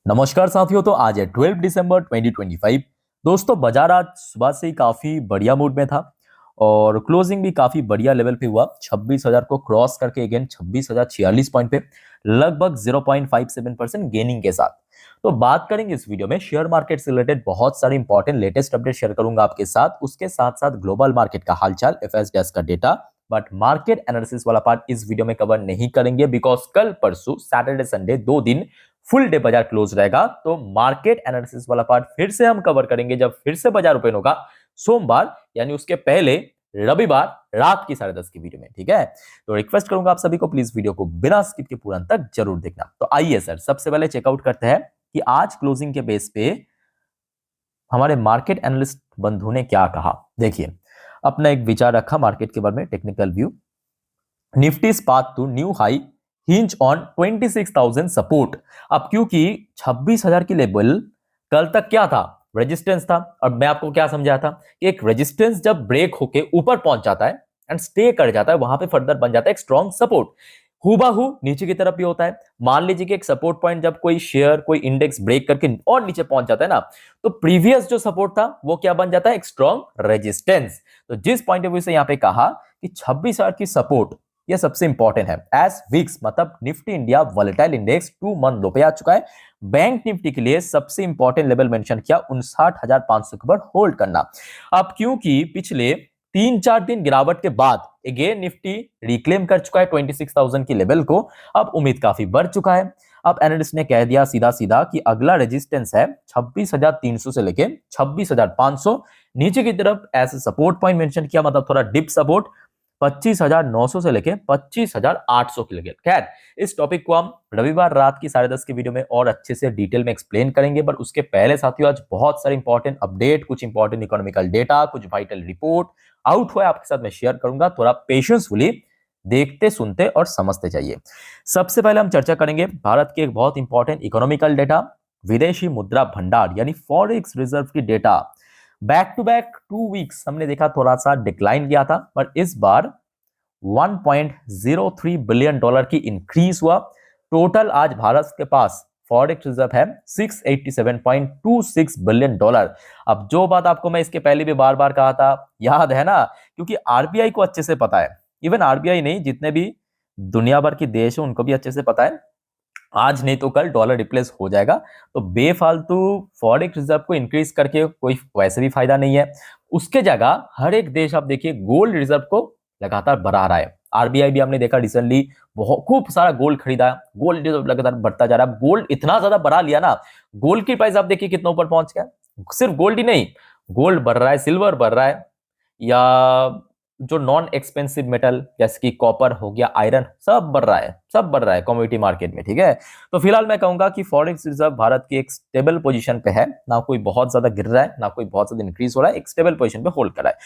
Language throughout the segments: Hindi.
नमस्कार साथियों। तो आज है 12 दिसंबर 2025। दोस्तों बाजार आज सुबह से ही काफी बढ़िया मूड में था और क्लोजिंग भी काफी बढ़िया लेवल पे हुआ। 26,000 को क्रॉस करके अगेन 26,046 पॉइंट पे लगभग 0.57% गेनिंग के साथ। तो बात करेंगे इस वीडियो में शेयर मार्केट से रिलेटेड बहुत सारे इंपॉर्टेंट लेटेस्ट अपडेट शेयर करूंगा आपके साथ। उसके साथ साथ ग्लोबल मार्केट का हालचाल, एफएस डेस्क का डेटा, बट मार्केट एनालिसिस वाला पार्ट इस वीडियो में कवर नहीं करेंगे बिकॉज कल परसों सैटरडे संडे 2 दिन फुल डे बाजार क्लोज रहेगा। तो मार्केट एनालिसिस वाला पार्ट फिर से हम कवर करेंगे जब फिर से बाजार ओपन होगा सोमवार, यानी उसके पहले रविवार रात की 10:30 की वीडियो में। ठीक है, तो रिक्वेस्ट करूंगा आप सभी को प्लीज वीडियो को बिना स्किप के पूरा अंत तक जरूर देखना। तो आइए सर सबसे पहले चेकआउट करते हैं कि आज क्लोजिंग के बेस पे हमारे मार्केट एनालिस्ट बंधु ने क्या कहा। देखिए, अपना एक विचार रखा मार्केट के बारे में, technical view. Nifty path to new high hinge on 26,000 support. अब क्योंकि 26,000 की लेवल कल तक क्या था, रेजिस्टेंस था। और मैं आपको क्या समझाया था कि एक रेजिस्टेंस जब ब्रेक होके ऊपर पहुंच जाता है एंड स्टे कर जाता है, वहां पे फर्दर बन जाता है एक स्ट्रॉन्ग सपोर्ट। हुबाहू नीचे की तरफ भी होता है। मान लीजिए कि एक सपोर्ट पॉइंट जब कोई शेयर कोई इंडेक्स ब्रेक करके और नीचे पहुंच जाता है ना, तो प्रीवियस जो सपोर्ट था वो क्या बन जाता है, एक स्ट्रॉन्ग रेजिस्टेंस। तो जिस पॉइंट ऑफ व्यू से यहां पे कहा कि 26,000 की सपोर्ट ये सबसे इंपॉर्टेंट है। एज विक्स मतलब Nifty India volatile index 2 month low पे आ चुका है। बैंक निफ्टी के लिए सबसे इंपॉर्टेंट लेवल मेंशन किया 59,500 के ऊपर होल्ड करना। अब क्योंकि पिछले 3-4 दिन गिरावट के बाद अगेन निफ्टी रिक्लेम कर चुका है 26,000 की लेवल को, अब उम्मीद काफी बढ़ चुका है। अब एनालिस्ट ने कह दिया सीधा सीधा कि अगला रेजिस्टेंस है 26,300 से लेके 26,500। नीचे की तरफ ऐसे सपोर्ट पॉइंट मेंशन किया, मतलब थोड़ा डिप सपोर्ट 25,900 से लेके 25,800 के लिए। खैर, इस टॉपिक को हम रविवार रात की 10:30 की वीडियो में और अच्छे से डिटेल में एक्सप्लेन करेंगे। बट उसके पहले साथियों आज बहुत सारे इंपॉर्टेंट अपडेट, कुछ इंपॉर्टेंट इकोनॉमिकल डेटा, कुछ वाइटल रिपोर्ट आउट हुआ है आपके साथ मैं शेयर करूंगा। थोड़ा पेशेंसफुली देखते सुनते और समझते जाइए। सबसे पहले हम चर्चा करेंगे भारत के एक बहुत इंपॉर्टेंट इकोनॉमिकल डेटा, विदेशी मुद्रा भंडार यानी फॉरेक्स रिजर्व की data. Back to back 2 weeks हमने देखा थोड़ा सा डिक्लाइन गया था, पर इस बार 1.03 बिलियन डॉलर की इंक्रीज हुआ। टोटल आज भारत के पास फॉरेक्स रिजर्व है 687.26 बिलियन डॉलर। अब जो बात आपको मैं इसके पहले भी बार बार कहा था, याद है ना, क्योंकि आरबीआई को अच्छे से पता है, इवन आरबीआई नहीं जितने भी दुनिया भर के देश हैं उनको भी अच्छे से पता है, आज नहीं तो कल डॉलर रिप्लेस हो जाएगा। तो बेफालतू फॉरेक्स रिजर्व को इंक्रीज करके कोई वैसे भी फायदा नहीं है। उसके जगह हर एक देश आप देखिए गोल्ड रिजर्व को लगातार बढ़ा रहा है। आरबीआई भी हमने देखा रिसेंटली बहुत खूब सारा गोल्ड खरीदा, गोल्ड रिजर्व लगातार बढ़ता जा रहा है। गोल्ड इतना ज्यादा बढ़ा लिया ना, गोल्ड की प्राइस आप देखिए कितना ऊपर पहुंच गया। सिर्फ गोल्ड ही नहीं, गोल्ड बढ़ रहा है, सिल्वर बढ़ रहा है, या जो नॉन एक्सपेंसिव मेटल जैसे कि कॉपर हो गया, आयरन, सब बढ़ रहा है, सब बढ़ रहा है कमोडिटी मार्केट में। ठीक है, तो फिलहाल मैं कहूंगा कि फॉरेक्स रिजर्व भारत की एक स्टेबल पोजीशन पे है, ना कोई बहुत ज्यादा गिर रहा है ना कोई बहुत ज्यादा इंक्रीज हो रहा है, एक स्टेबल पोजीशन पे होल्ड कर रहा है।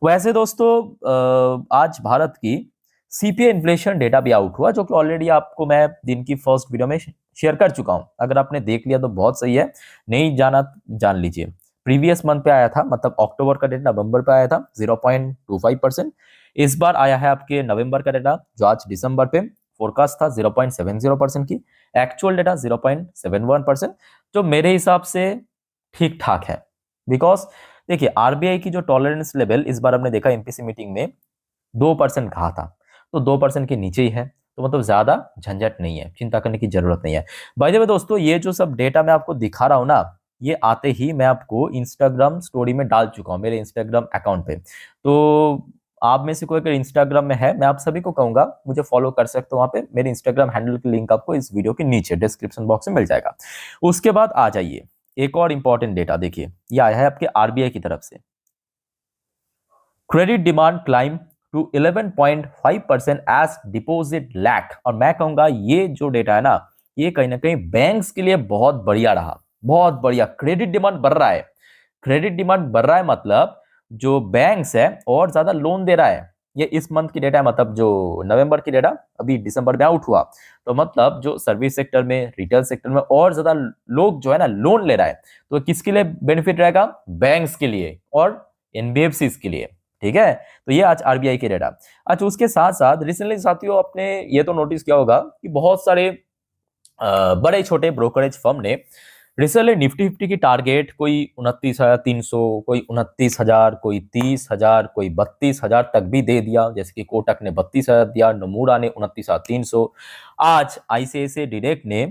वैसे दोस्तों आज भारत की सीपीआई इन्फ्लेशन डेटा भी आउट हुआ, जो कि ऑलरेडी आपको मैं दिन की फर्स्ट वीडियो में शेयर कर चुका हूं। अगर आपने देख लिया तो बहुत सही है, नहीं जाना जान लीजिए। प्रीवियस मंथ पे आया था, मतलब अक्टूबर का डेटा नवंबर पे आया था 0.25%। इस बार आया है आपके नवंबर का डेटा जो आज दिसंबर पे फोरकास्ट था 0.70% की, एक्चुअल डेटा 0.71%, जो मेरे हिसाब से ठीक ठाक है। बिकॉज देखिए आरबीआई की जो टॉलरेंस लेवल इस बार हमने देखा एमपीसी मीटिंग में 2% कहा था, तो 2% के नीचे ही है, तो मतलब ज्यादा झंझट नहीं है, चिंता करने की जरूरत नहीं है। बाय द वे दोस्तों, ये जो सब डेटा मैं आपको दिखा रहा हूं ना, ये आते ही मैं आपको इंस्टाग्राम स्टोरी में डाल चुका हूं, मेरे इंस्टाग्राम अकाउंट पे। तो आप में से कोई अगर इंस्टाग्राम में है, मैं आप सभी को कहूंगा मुझे फॉलो कर सकते हो वहां पे। मेरे इंस्टाग्राम हैंडल की लिंक आपको इस वीडियो के नीचे डिस्क्रिप्शन बॉक्स में मिल जाएगा। उसके बाद आ जाइए एक और इंपॉर्टेंट डेटा देखिए, ये आया है आपके आरबीआई की तरफ से। Credit demand climb to 11.5% as deposit lag. और मैं कहूंगा ये जो डेटा है ना, ये कहीं ना कहीं बैंक्स के लिए बहुत बढ़िया रहा, बहुत बढ़िया। क्रेडिट डिमांड बढ़ रहा है, क्रेडिट डिमांड बढ़ रहा है मतलब जो बैंक्स है और ज्यादा लोन दे रहा है। ये इस मंथ की डेटा है, मतलब जो नवंबर की डेटा अभी दिसंबर में आउट हुआ, तो मतलब जो सर्विस सेक्टर में, रिटेल सेक्टर में और ज्यादा लोग जो है ना लोन ले रहा है, तो किसके लिए बेनिफिट रहेगा, बैंक्स के लिए और एनबीएफसीज के लिए। ठीक है, तो ये आज आरबीआई के डेटा। अच्छा, उसके साथ साथ रिसेंटली साथियों आपने ये तो नोटिस किया होगा कि बहुत सारे बड़े छोटे ब्रोकरेज फर्म ने रिसेंटली निफ्टी 50 की टारगेट कोई 29,300, कोई 29,000, कोई 30,000, कोई 32,000 तक भी दे दिया। जैसे कि कोटक ने 32,000 दिया, नमूरा ने 29,300। आज आईसीआईसीआई डायरेक्ट ने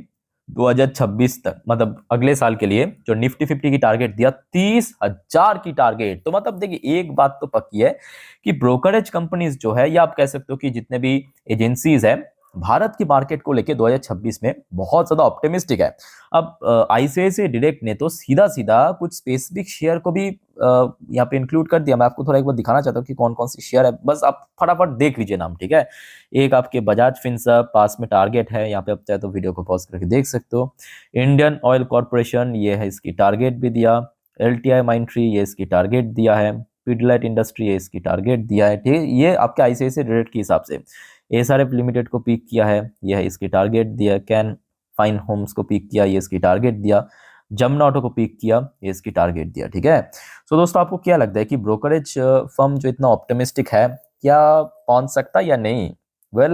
2026 तक, मतलब अगले साल के लिए जो निफ्टी 50 की टारगेट दिया 30,000 की टारगेट। तो मतलब देखिए एक बात तो पक्की है कि ब्रोकरेज कंपनीज जो है, या आप कह सकते हो कि जितने भी एजेंसीज है, भारत की मार्केट को लेके 2026 में बहुत ज्यादा ऑप्टिमिस्टिक है। अब आईसीआईसीआई डायरेक्ट ने तो सीधा सीधा कुछ स्पेसिफिक शेयर को भी यहाँ पे इंक्लूड कर दिया। मैं आपको थोड़ा एक बार दिखाना चाहता हूँ कि कौन कौन सी शेयर है, बस आप फटाफट देख लीजिए नाम, ठीक है। एक आपके बजाज फिनसर्व पास में टारगेट है, यहाँ पे आप चाहे तो वीडियो को पॉज करके देख सकते हो। इंडियन ऑयल कॉर्पोरेशन, ये है, इसकी टारगेट भी दिया। एलटीआई माइंट्री, ये इसकी टारगेट दिया है। पिडलाइट इंडस्ट्री, ये इसकी टारगेट दिया है, ठीक है। ये आपके आईसीआईसीआई डायरेक्ट के हिसाब से। एसआरएफ लिमिटेड को पिक किया है, यह है इसकी टारगेट दिया। कैन फाइन होम्स को पिक किया, ये इसकी टारगेट दिया। जमुना ऑटो को पिक किया, ये इसकी टारगेट दिया, ठीक है। सो दोस्तों आपको क्या लगता है कि ब्रोकरेज फर्म जो इतना ऑप्टिमिस्टिक है, क्या पहुंच सकता या नहीं? वेल,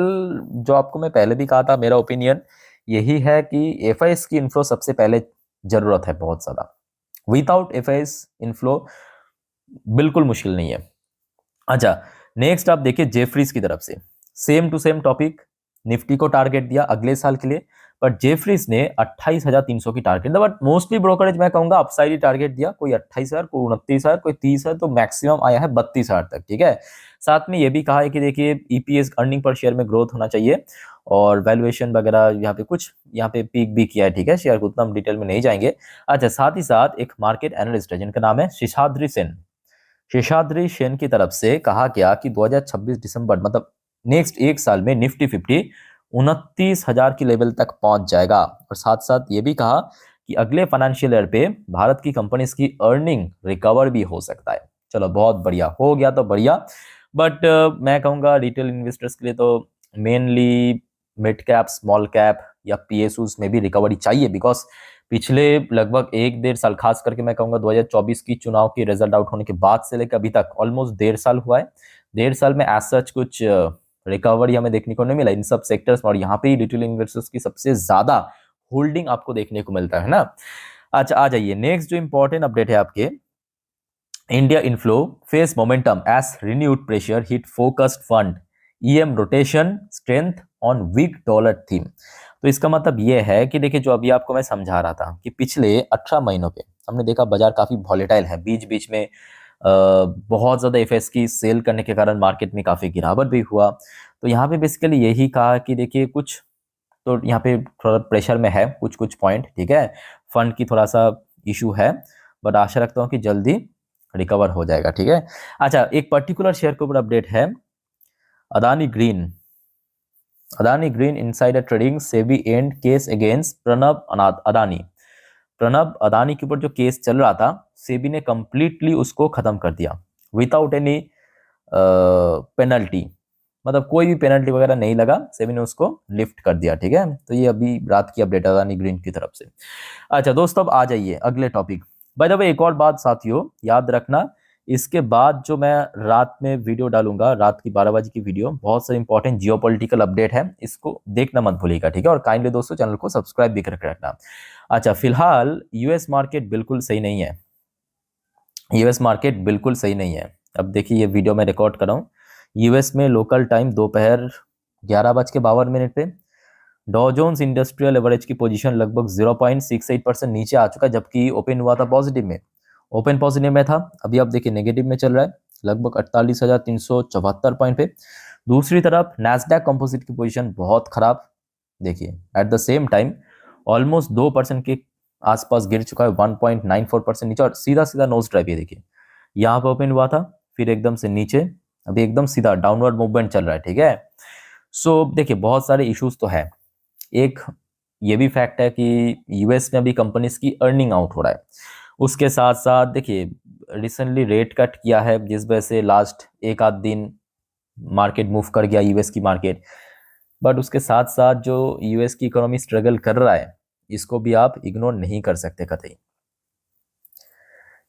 जो आपको मैं पहले भी कहा था, मेरा ओपिनियन यही है कि एफआईएस की इन्फ्लो सबसे पहले जरूरत है बहुत ज्यादा। विदाउट एफआईएस इन्फ्लो बिल्कुल मुश्किल नहीं है। अच्छा, नेक्स्ट आप देखिए जेफरीज की तरफ से, same to same topic. Nifty को टारगेट दिया अगले साल के लिए, बट जेफरीज ने 28,300 की टारगेट दिया। बट मोस्टली ब्रोकरेज मैं कहूंगा अपसाइड ही टारगेट दिया, कोई 28,000, कोई 29,000, कोई 30,000, तो मैक्सिमम आया है 32,000 तक, ठीक है। साथ में ये भी कहा है कि देखिए ईपीएस, अर्निंग पर शेयर में ग्रोथ होना चाहिए, और वैल्यूएशन वगैरह यहाँ पे कुछ यहाँ पे पीक भी किया है, ठीक है। शेयर को उतना हम डिटेल में नहीं जाएंगे। अच्छा, साथ ही साथ एक मार्केट एनालिस्ट है जिनका नाम है शेषाद्री सेन। शेषाद्री सेन की तरफ से कहा गया कि 2026 दिसंबर, मतलब नेक्स्ट एक साल में निफ्टी 50 29,000 की लेवल तक पहुंच जाएगा। और साथ साथ ये भी कहा कि अगले फाइनेंशियल ईयर पे भारत की कंपनीज की अर्निंग रिकवर भी हो सकता है। चलो बहुत बढ़िया, हो गया तो बढ़िया। बट मैं कहूँगा रिटेल इन्वेस्टर्स के लिए तो mainly mid cap, small cap या पीएसयूज में भी रिकवरी चाहिए, बिकॉज पिछले लगभग 1-1.5 साल, खास करके मैं कहूंगा 2024 की चुनाव की रिजल्ट आउट होने के बाद से लेकर अभी तक ऑलमोस्ट 1.5 साल हुआ है। 1.5 साल में एज सच कुछ रिकवरी हमें देखने को नहीं मिला इन सब सेक्टर्स में, और यहाँ पे ही रिटेल इन्वेस्टर्स की सबसे ज्यादा होल्डिंग आपको देखने को मिलता है ना। अच्छा, आ जाइए नेक्स्ट जो इंपॉर्टेंट अपडेट है आपके, India inflow face momentum as renewed pressure hit focused fund EM rotation strength on weak dollar theme. तो इसका मतलब ये है कि देखिए, जो अभी आपको मैं समझा रहा था कि पिछले 18 महीनों पे हमने देखा बाजार काफी वॉलेटाइल है। बीच बीच में बहुत ज्यादा एफएस की सेल करने के कारण मार्केट में काफी गिरावट भी हुआ। तो यहाँ पे बेसिकली यही कहा कि देखिए कुछ तो यहाँ पे थोड़ा प्रेशर में है, कुछ कुछ पॉइंट, ठीक है। फंड की थोड़ा सा इशू है, बट आशा रखता हूँ कि जल्दी रिकवर हो जाएगा, ठीक है। अच्छा, एक पर्टिकुलर शेयर के ऊपर अपडेट है, Adani green. Adani green insider trading SEBI and case against Pranab Adani. Pranab Adani के ऊपर जो केस चल रहा था, सेबी ने कंप्लीटली उसको खत्म कर दिया विदाउट एनी पेनल्टी। मतलब कोई भी पेनल्टी वगैरह नहीं लगा, सेबी ने उसको लिफ्ट कर दिया, ठीक है। तो ये अभी रात की अपडेट अदानी ग्रीन की तरफ से। अच्छा दोस्तों, अब आ जाइए अगले टॉपिक। बाय द वे, एक और बात साथियों याद रखना, इसके बाद जो मैं रात में वीडियो डालूंगा, रात की 12 बजे की वीडियो, बहुत सारे इंपॉर्टेंट जियोपॉलिटिकल अपडेट है, इसको देखना मत भूलिएगा, ठीक है। और काइंडली दोस्तों चैनल को सब्सक्राइब भी करके रखना। अच्छा, फिलहाल यूएस मार्केट बिल्कुल सही नहीं है। यूएस मार्केट बिल्कुल सही नहीं है। अब देखिए, ये वीडियो मैं रिकॉर्ड कर रहा हूँ यूएस में लोकल टाइम दोपहर 11:52 पे डॉ जोन्स इंडस्ट्रियल एवरेज की पोजीशन लगभग 0.68% नीचे आ चुका है, जबकि ओपन हुआ था पॉजिटिव में। ओपन पॉजिटिव में था, अभी आप देखिए नेगेटिव में चल रहा है, लगभग 48,374 पॉइंट पे। दूसरी तरफ नैस्डैक कंपोजिट की पोजीशन बहुत खराब, देखिए at the same time almost 2% के आसपास गिर चुका है, 1.94% नीचे, और सीधा सीधा नोज ड्राइव। ये देखिए, यहाँ पे ओपन हुआ था, फिर एकदम से नीचे, अभी एकदम सीधा डाउनवर्ड मूवमेंट चल रहा है, ठीक है। सो देखिए, बहुत सारे इश्यूज तो है। एक ये भी फैक्ट है कि यूएस में अभी कंपनीज की अर्निंग आउट हो रहा है। उसके साथ साथ देखिए, रिसेंटली रेट कट किया है, जिस वजह से लास्ट एक आध दिन मार्केट मूव कर गया, यूएस की मार्केट। बट उसके साथ साथ जो यूएस की इकोनॉमी स्ट्रगल कर रहा है, इसको भी आप इग्नोर नहीं कर सकते कतई।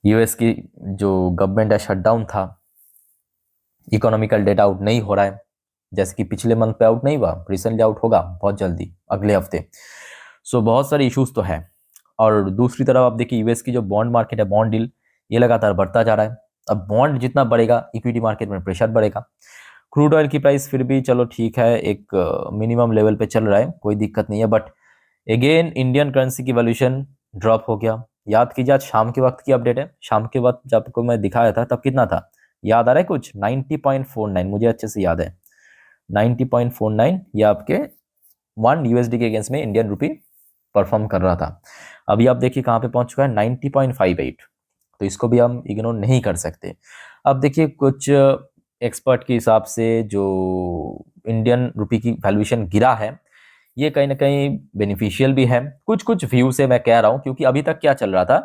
यूएस की जो गवर्नमेंट है शटडाउन था, इकोनॉमिकल डेटा आउट नहीं हो रहा है, जैसे कि पिछले मंथ पे आउट नहीं हुआ, रिसेंटली आउट होगा बहुत जल्दी, अगले हफ्ते। सो बहुत सारे इश्यूज तो है। और दूसरी तरफ आप देखिए यूएस की जो बॉन्ड मार्केट है, बॉन्ड डील, ये लगातार बढ़ता जा रहा है। अब बॉन्ड जितना बढ़ेगा इक्विटी मार्केट में प्रेशर बढ़ेगा। क्रूड ऑयल की प्राइस फिर भी चलो ठीक है, एक मिनिमम लेवल पे चल रहा है, कोई दिक्कत नहीं है, बट अगेन इंडियन करेंसी की वैल्यूएशन ड्रॉप हो गया। याद कीजिए आज शाम के वक्त की अपडेट है, शाम के वक्त जब आपको मैं दिखाया था तब कितना था, याद आ रहा है कुछ 90.49, मुझे अच्छे से याद है 90.49, ये आपके 1 यूएसडी के अगेंस्ट में इंडियन रुपी परफॉर्म कर रहा था। अभी आप देखिए कहाँ पे पहुंच चुका है 90.58, तो इसको भी हम इग्नोर नहीं कर सकते। अब देखिए कुछ एक्सपर्ट के हिसाब से जो इंडियन रुपी की वैल्यूएशन गिरा है, ये कहीं ना कहीं बेनिफिशियल भी है। कुछ कुछ व्यू से मैं कह रहा हूँ, क्योंकि अभी तक क्या चल रहा था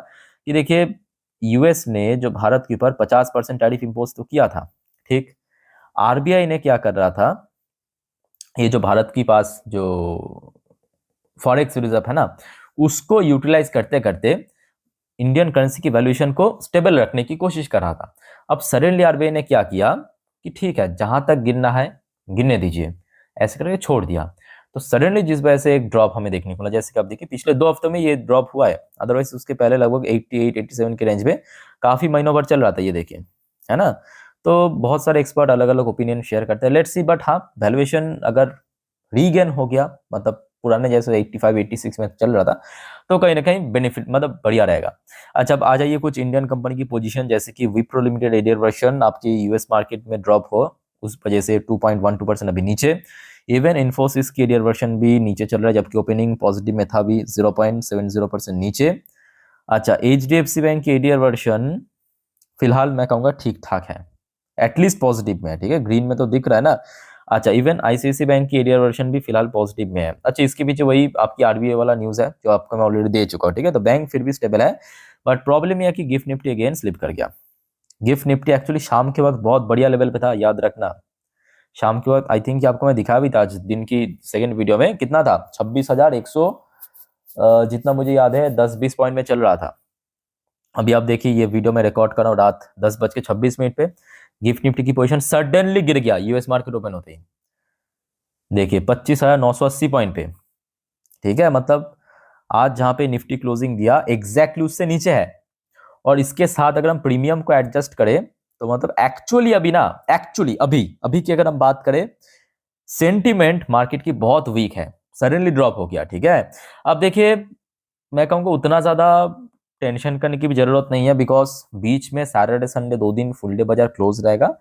कि देखिए यूएस ने जो भारत के ऊपर 50% टैरिफ इम्पोज तो किया था, ठीक। आरबीआई ने क्या कर रहा था, ये जो भारत के पास जो फॉरेक्स रिजर्व है ना, उसको यूटिलाइज करते करते इंडियन करेंसी की वैल्यूएशन को स्टेबल रखने की कोशिश कर रहा था। अब सडनली आरबीआई ने क्या किया कि ठीक है, जहां तक गिरना है गिरने दीजिए, ऐसे करके छोड़ दिया। तो सडनली जिस वजह से एक ड्रॉप हमें देखने को मिला, जैसे कि आप देखिए पिछले 2 हफ्तों में ये ड्रॉप हुआ है, अदरवाइज उसके पहले लगभग 88-87 के रेंज में काफी महीनों भर चल रहा था, ये देखिए, है ना। तो बहुत सारे एक्सपर्ट अलग अलग ओपिनियन शेयर करते हैं, लेट्स सी। बट हाँ, वैल्यूएशन अगर रीगेन हो गया, मतलब पुराने जैसे 85-86 में चल रहा था, तो कहीं ना कहीं बेनिफिट मतलब बढ़िया रहेगा। अच्छा, अब आ जाइए कुछ इंडियन कंपनी की पोजीशन, जैसे कि विप्रो लिमिटेड एडियर वर्शन आपकी यूएस मार्केट में ड्रॉप हो, उस वजह से 2.12% अभी नीचे। इवन इन्फोसिस की एडियर वर्शन भी नीचे चल रहा है, जबकि ओपनिंग पॉजिटिव में था, भी 0.70% नीचे। अच्छा, एचडीएफसी बैंक की एडियर वर्शन फिलहाल मैं कहूँगा ठीक ठाक है, एटलीस्ट पॉजिटिव में है, ठीक है, ग्रीन में तो दिख रहा है ना। अच्छा, इवन आईसीआईसी बैंक की एडियर वर्शन भी फिलहाल पॉजिटिव में है। अच्छा, इसके पीछे वही आपकी आरबीआई वाला न्यूज है जो आपको मैं ऑलरेडी दे चुका हूँ, ठीक है। तो बैंक फिर भी स्टेबल है, बट प्रॉब्लम यह है कि गिफ्ट निफ्टी अगेन स्लिप कर गया। गिफ्ट निफ्टी एक्चुअली शाम के वक्त बहुत बढ़िया लेवल पे था, याद रखना। शाम के वक्त आई थिंक आपको मैं दिखा भी था आज दिन की सेकंड वीडियो में, कितना था 26,100, जितना मुझे याद है 10-20 पॉइंट में चल रहा था। अभी आप देखिए ये वीडियो में रिकॉर्ड कर रहा हूँ रात 10:26 पे, गिफ्ट निफ्टी की पोजीशन सडनली गिर गया यूएस मार्केट ओपन होते ही, देखिए 25,980 पॉइंट पे, ठीक है। मतलब आज जहां पे निफ्टी क्लोजिंग दिया एग्जैक्टली उससे नीचे है। और इसके साथ अगर हम प्रीमियम को एडजस्ट करें तो मतलब एक्चुअली अभी ना, एक्चुअली अभी अभी की अगर हम बात करें, सेंटिमेंट मार्केट की बहुत वीक है, सडनली ड्रॉप हो गया, ठीक है। अब देखिए मैं कहूँगा उतना ज्यादा टेंशन करने की भी जरूरत नहीं है, बिकॉज बीच में सैटरडे संडे 2 दिन फुल डे बाजार क्लोज रहेगा।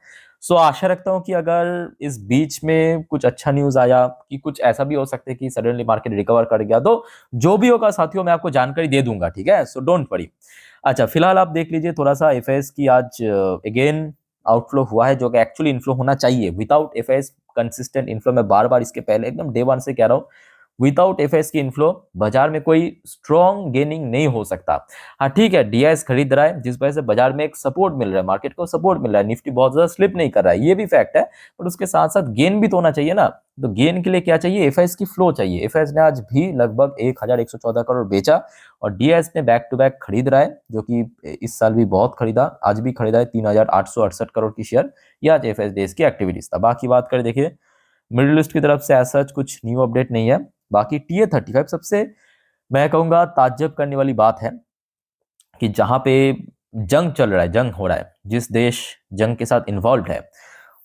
सो आशा रखता हूँ कि अगर इस बीच में कुछ अच्छा न्यूज आया कि कुछ ऐसा भी हो सकता है कि सडनली मार्केट रिकवर कर गया, तो जो भी होगा साथियों मैं आपको जानकारी दे दूंगा, ठीक है, सो डोंट वरी। अच्छा, फिलहाल आप देख लीजिए थोड़ा सा एफआईएस की आज अगेन आउटफ्लो हुआ है, जो कि एक्चुअली इनफ्लो होना चाहिए। विदाउट एफआईएस कंसिस्टेंट इनफ्लो, मैं बार बार इसके पहले एकदम डे 1 से कह रहा हूँ, विदाउट एफएस की इनफ्लो बाजार में कोई स्ट्रॉन्ग गेनिंग नहीं हो सकता। हाँ ठीक है, डीआईएस खरीद रहा है, जिस वजह से बाजार में एक सपोर्ट मिल रहा है, मार्केट को सपोर्ट मिल रहा है, निफ्टी बहुत ज्यादा स्लिप नहीं कर रहा है, ये भी फैक्ट है। पर उसके साथ साथ गेन भी तो होना चाहिए ना। तो गेन के लिए क्या चाहिए, एफएस की फ्लो चाहिए। एफएस ने आज भी लगभग 1114 करोड़ बेचा, और डीआईएस ने बैक टू बैक खरीद रहा है, जो कि इस साल भी बहुत खरीदा, आज भी खरीदा है 3,868 करोड़ की शेयर। ये आज एफएस डेज की एक्टिविटीज था। बाकी बात करें, देखिए मिडिल ईस्ट की तरफ से ऐसा कुछ न्यू अपडेट नहीं है। बाकी TA-35 सबसे मैं कहूंगा ताज्जुब करने वाली बात है कि जहां पे जंग चल रहा है, जंग हो रहा है, जिस देश जंग के साथ इन्वॉल्व है,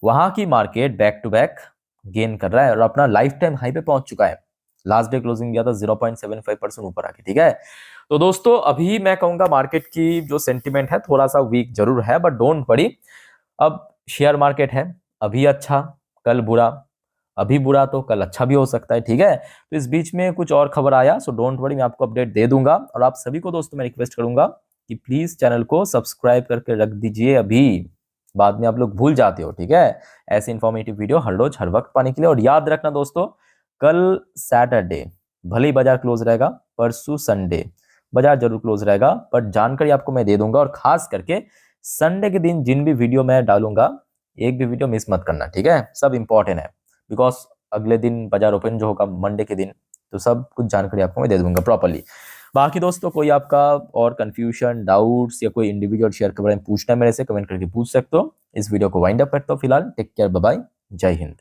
वहां की market back to back gain कर रहा है और अपना लाइफ टाइम हाई पे पहुंच चुका है। लास्ट डे क्लोजिंग गया था 0.75% ऊपर आके, ठीक है। तो दोस्तों अभी मैं कहूंगा मार्केट की जो सेंटिमेंट है थोड़ा सा वीक जरूर है, बट डोंट वरी। अब शेयर मार्केट है, अभी अच्छा कल बुरा, अभी बुरा तो कल अच्छा भी हो सकता है, ठीक है। तो इस बीच में कुछ और खबर आया, सो डोंट वरी, मैं आपको अपडेट दे दूंगा। और आप सभी को दोस्तों मैं रिक्वेस्ट करूंगा कि प्लीज चैनल को सब्सक्राइब करके रख दीजिए, अभी बाद में आप लोग भूल जाते हो, ठीक है। ऐसे इन्फॉर्मेटिव वीडियो हर रोज हर वक्त पाने के लिए। और याद रखना दोस्तों, कल सैटरडे भले ही बाजार क्लोज रहेगा, परसों संडे बाजार जरूर क्लोज रहेगा, पर जानकारी आपको मैं दे दूंगा। और खास करके संडे के दिन जिन भी वीडियो मैं डालूंगा, एक भी वीडियो मिस मत करना, ठीक है, सब इंपॉर्टेंट है। बिकॉज अगले दिन बाजार ओपन जो होगा मंडे के दिन, तो सब कुछ जानकारी आपको मैं दे दूंगा प्रॉपर्ली। बाकी दोस्तों कोई आपका और कंफ्यूजन, डाउट्स या कोई इंडिविजुअल शेयर के बारे में पूछना है मेरे से, कमेंट करके पूछ सकते हो। इस वीडियो को वाइंड अप करता हूँ फिलहाल। टेक केयर, बाय बाय, जय हिंद।